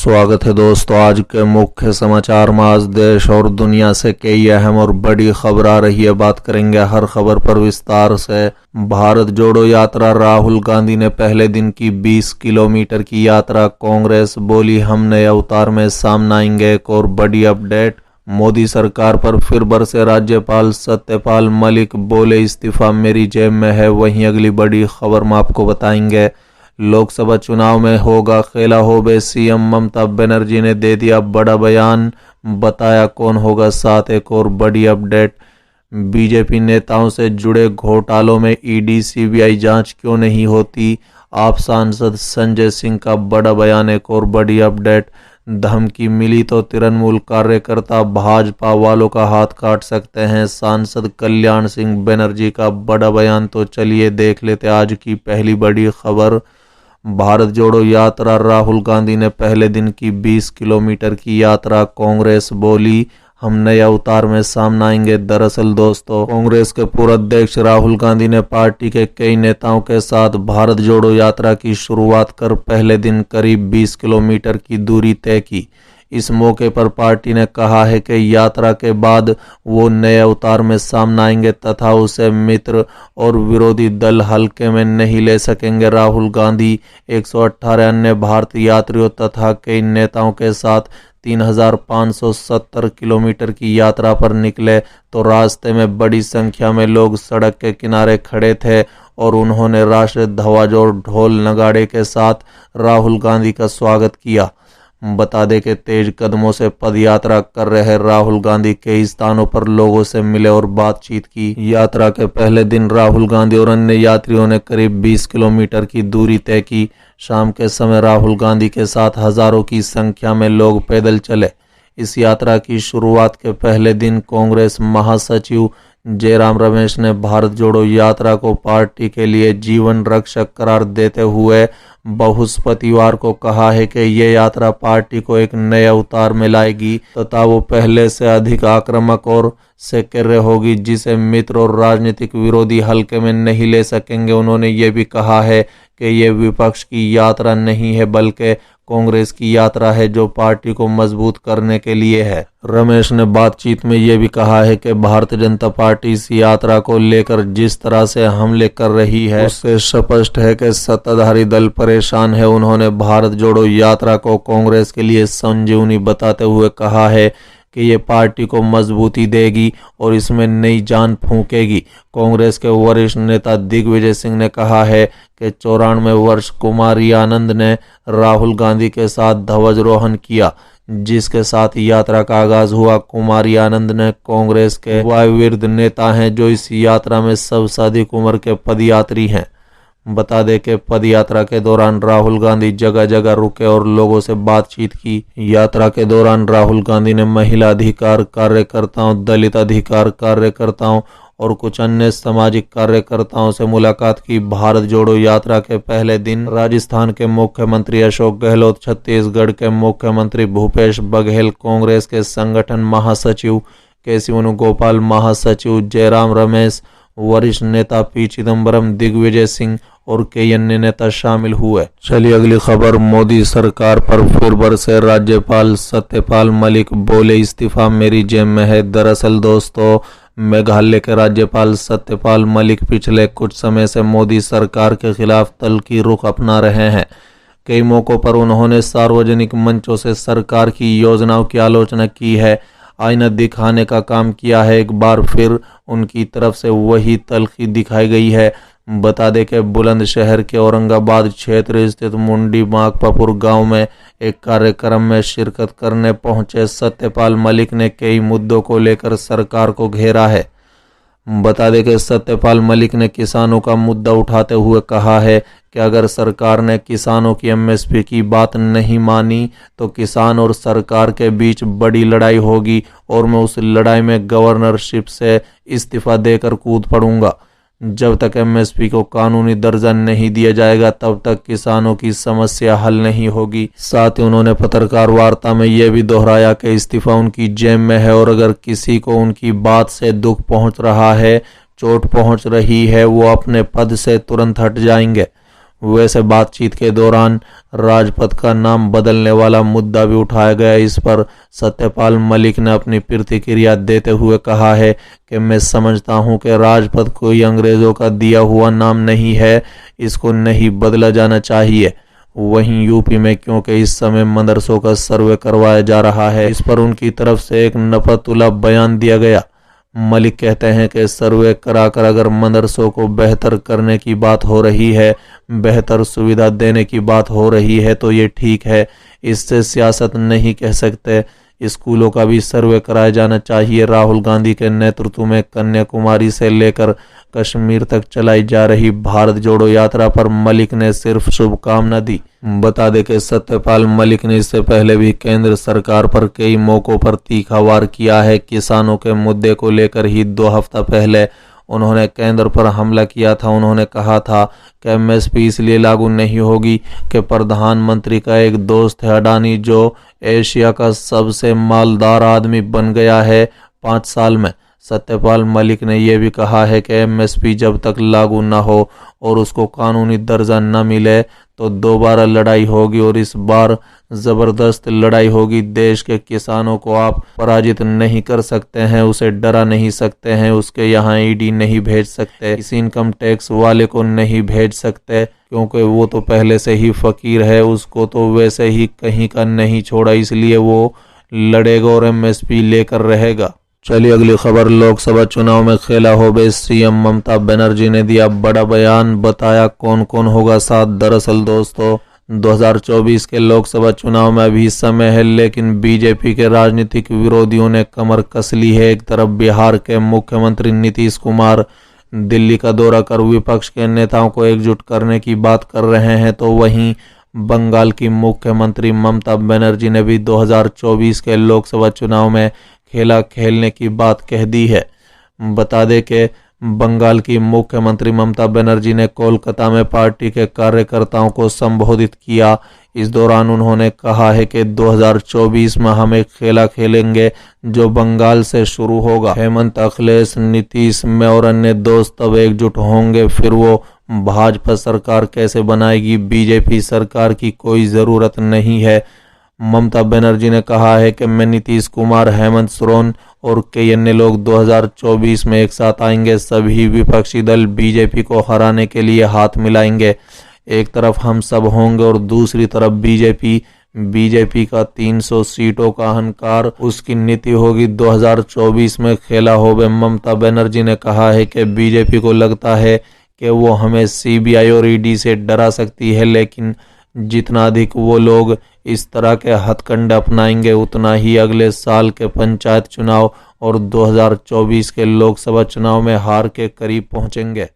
स्वागत है दोस्तों। आज के मुख्य समाचार में आज देश और दुनिया से कई अहम और बड़ी खबर आ रही है। बात करेंगे हर खबर पर विस्तार से। भारत जोड़ो यात्रा, राहुल गांधी ने पहले दिन की 20 किलोमीटर की यात्रा। कांग्रेस बोली हम नए अवतार में सामने आएंगे। एक और बड़ी अपडेट, मोदी सरकार पर फिर बरसे राज्यपाल सत्यपाल मलिक, बोले इस्तीफा मेरी जेब में है। वहीं अगली बड़ी खबर में आपको बताएंगे लोकसभा चुनाव में होगा खेला होबे, सीएम ममता बनर्जी ने दे दिया बड़ा बयान, बताया कौन होगा साथ। एक और बड़ी अपडेट, बीजेपी नेताओं से जुड़े घोटालों में ईडी सीबीआई जांच क्यों नहीं होती, आप सांसद संजय सिंह का बड़ा बयान। एक और बड़ी अपडेट, धमकी मिली तो तृणमूल कार्यकर्ता भाजपा वालों का हाथ काट सकते हैं, सांसद कल्याण सिंह बनर्जी का बड़ा बयान। तो चलिए देख लेते आज की पहली बड़ी खबर। भारत जोड़ो यात्रा, राहुल गांधी ने पहले दिन की 20 किलोमीटर की यात्रा। कांग्रेस बोली हम नए अवतार में सामने आएंगे। दरअसल दोस्तों, कांग्रेस के पूर्व अध्यक्ष राहुल गांधी ने पार्टी के कई नेताओं के साथ भारत जोड़ो यात्रा की शुरुआत कर पहले दिन करीब 20 किलोमीटर की दूरी तय की। इस मौके पर पार्टी ने कहा है कि यात्रा के बाद वो नए अवतार में सामने आएंगे तथा उसे मित्र और विरोधी दल हल्के में नहीं ले सकेंगे। राहुल गांधी 118 अन्य भारतीय यात्रियों तथा कई नेताओं के साथ 3570 किलोमीटर की यात्रा पर निकले तो रास्ते में बड़ी संख्या में लोग सड़क के किनारे खड़े थे और उन्होंने राष्ट्रीय ध्वज और ढोल नगाड़े के साथ राहुल गांधी का स्वागत किया। बता दें कि तेज कदमों से पदयात्रा कर रहे राहुल गांधी कई स्थानों पर लोगों से मिले और बातचीत की। यात्रा के पहले दिन राहुल गांधी और अन्य यात्रियों ने करीब 20 किलोमीटर की दूरी तय की। शाम के समय राहुल गांधी के साथ हजारों की संख्या में लोग पैदल चले। इस यात्रा की शुरुआत के पहले दिन कांग्रेस महासचिव जयराम रमेश ने भारत जोड़ो यात्रा को पार्टी के लिए जीवन रक्षक करार देते हुए बृहस्पतिवार को कहा है कि ये यात्रा पार्टी को एक नए अवतार में लाएगी तथा वो पहले से अधिक आक्रामक और सक्रिय होगी, जिसे मित्र और राजनीतिक विरोधी हल्के में नहीं ले सकेंगे। उन्होंने ये भी कहा है कि ये विपक्ष की यात्रा नहीं है बल्कि कांग्रेस की यात्रा है जो पार्टी को मजबूत करने के लिए है। रमेश ने बातचीत में ये भी कहा है कि भारतीय जनता पार्टी इस यात्रा को लेकर जिस तरह से हमले कर रही है उससे स्पष्ट है कि सत्ताधारी दल परेशान है। उन्होंने भारत जोड़ो यात्रा को कांग्रेस के लिए संजीवनी बताते हुए कहा है कि ये पार्टी को मजबूती देगी और इसमें नई जान फूंकेगी। कांग्रेस के वरिष्ठ नेता दिग्विजय सिंह ने कहा है कि 94 वर्ष कुमारी आनंद ने राहुल गांधी के साथ ध्वजारोहण किया, जिसके साथ यात्रा का आगाज हुआ। कुमारी आनंद ने कांग्रेस के वयोवृद्ध नेता हैं जो इस यात्रा में सबसे अधिक उम्र के पदयात्री हैं। बता दें कि पदयात्रा के दौरान राहुल गांधी जगह जगह रुके और लोगों से बातचीत की। यात्रा के दौरान राहुल गांधी ने महिला अधिकार कार्यकर्ताओं, दलित अधिकार कार्यकर्ताओं और कुछ अन्य सामाजिक कार्यकर्ताओं से मुलाकात की। भारत जोड़ो यात्रा के पहले दिन राजस्थान के मुख्यमंत्री अशोक गहलोत, छत्तीसगढ़ के मुख्यमंत्री भूपेश बघेल, कांग्रेस के संगठन महासचिव केसी वेणुगोपाल, महासचिव जयराम रमेश, वरिष्ठ नेता पी चिदम्बरम, दिग्विजय सिंह और कई अन्य नेता शामिल हुए। चलिए अगली खबर, मोदी सरकार पर फिर बरसे राज्यपाल सत्यपाल मलिक, बोले इस्तीफा मेरी जेब में है। दरअसल दोस्तों, मेघालय के राज्यपाल सत्यपाल मलिक पिछले कुछ समय से मोदी सरकार के खिलाफ तल्खी रुख अपना रहे हैं। कई मौकों पर उन्होंने सार्वजनिक मंचों से सरकार की योजनाओं की आलोचना की है, आईना दिखाने का काम किया है। एक बार फिर उनकी तरफ से वही तल्खी दिखाई गई है। बता दें कि बुलंदशहर के औरंगाबाद क्षेत्र स्थित मुंडी माकपापुर गांव में एक कार्यक्रम में शिरकत करने पहुंचे सत्यपाल मलिक ने कई मुद्दों को लेकर सरकार को घेरा है। बता दें कि सत्यपाल मलिक ने किसानों का मुद्दा उठाते हुए कहा है कि अगर सरकार ने किसानों की एमएसपी की बात नहीं मानी तो किसान और सरकार के बीच बड़ी लड़ाई होगी और मैं उस लड़ाई में गवर्नरशिप से इस्तीफा देकर कूद पड़ूंगा। जब तक एमएसपी को कानूनी दर्जा नहीं दिया जाएगा तब तक किसानों की समस्या हल नहीं होगी। साथ ही उन्होंने पत्रकार वार्ता में यह भी दोहराया कि इस्तीफा उनकी जेब में है और अगर किसी को उनकी बात से दुख पहुंच रहा है, चोट पहुंच रही है, वो अपने पद से तुरंत हट जाएंगे। वैसे बातचीत के दौरान राजपथ का नाम बदलने वाला मुद्दा भी उठाया गया। इस पर सत्यपाल मलिक ने अपनी प्रतिक्रिया देते हुए कहा है कि मैं समझता हूं कि राजपथ कोई अंग्रेजों का दिया हुआ नाम नहीं है, इसको नहीं बदला जाना चाहिए। वहीं यूपी में क्योंकि इस समय मदरसों का सर्वे करवाया जा रहा है, इस पर उनकी तरफ से एक नफरतुल्लाह बयान दिया गया। मलिक कहते हैं कि सर्वे कराकर अगर मदरसों को बेहतर करने की बात हो रही है, बेहतर सुविधा देने की बात हो रही है तो ये ठीक है, इससे सियासत नहीं कह सकते। स्कूलों का भी सर्वे कराया जाना चाहिए। राहुल गांधी के नेतृत्व में कन्याकुमारी से लेकर कश्मीर तक चलाई जा रही भारत जोड़ो यात्रा पर मलिक ने सिर्फ शुभकामना दी। बता दें कि सत्यपाल मलिक ने इससे पहले भी केंद्र सरकार पर कई मौकों पर तीखा वार किया है। किसानों के मुद्दे को लेकर ही 2 हफ्ता पहले उन्होंने केंद्र पर हमला किया था। उन्होंने कहा था कि एमएसपी इसलिए लागू नहीं होगी कि प्रधानमंत्री का एक दोस्त है अडानी, जो एशिया का सबसे मालदार आदमी बन गया है 5 साल में। सत्यपाल मलिक ने यह भी कहा है कि एमएसपी जब तक लागू न हो और उसको कानूनी दर्जा न मिले तो दोबारा लड़ाई होगी और इस बार जबरदस्त लड़ाई होगी। देश के किसानों को आप पराजित नहीं कर सकते हैं, उसे डरा नहीं सकते हैं, उसके यहाँ ईडी नहीं भेज सकते, किसी इनकम टैक्स वाले को नहीं भेज सकते क्योंकि वो तो पहले से ही फकीर है, उसको तो वैसे ही कहीं का नहीं छोड़ा, इसलिए वो लड़ेगा और एमएसपी लेकर रहेगा। चलिए अगली खबर। लोकसभा चुनाव में खेला हो बे सीएम ममता बनर्जी ने दिया बड़ा बयान, बताया कौन कौन होगा साथ। दरअसल दोस्तों 2024 के लोकसभा चुनाव में अभी समय है, लेकिन बीजेपी के राजनीतिक विरोधियों ने कमर कस ली है। एक तरफ बिहार के मुख्यमंत्री नीतीश कुमार दिल्ली का दौरा कर विपक्ष के नेताओं को एकजुट करने की बात कर रहे हैं, तो वहीं बंगाल की मुख्यमंत्री ममता बनर्जी ने भी 2024 के लोकसभा चुनाव में खेला खेलने की बात कह दी है। बता दें कि बंगाल की मुख्यमंत्री ममता बनर्जी ने कोलकाता में पार्टी के कार्यकर्ताओं को संबोधित किया। इस दौरान उन्होंने कहा है कि 2024 में हम एक खेला खेलेंगे जो बंगाल से शुरू होगा। हेमंत, अखिलेश, नीतीश, मैं और अन्य दोस्त तब एकजुट होंगे, फिर वो भाजपा सरकार कैसे बनाएगी, बीजेपी सरकार की कोई ज़रूरत नहीं है। ममता बनर्जी ने कहा है कि मैं, नीतीश कुमार, हेमंत सोरेन और कई अन्य लोग 2024 में एक साथ आएंगे। सभी विपक्षी दल बीजेपी को हराने के लिए हाथ मिलाएंगे। एक तरफ हम सब होंगे और दूसरी तरफ बीजेपी का 300 सीटों का अहंकार उसकी नीति होगी। 2024 में खेला होवे। ममता बनर्जी ने कहा है कि बीजेपी को लगता है कि वो हमें सीबीआई और ईडी से डरा सकती है, लेकिन जितना अधिक वो लोग इस तरह के हथकंडे अपनाएंगे उतना ही अगले साल के पंचायत चुनाव और 2024 के लोकसभा चुनाव में हार के करीब पहुंचेंगे।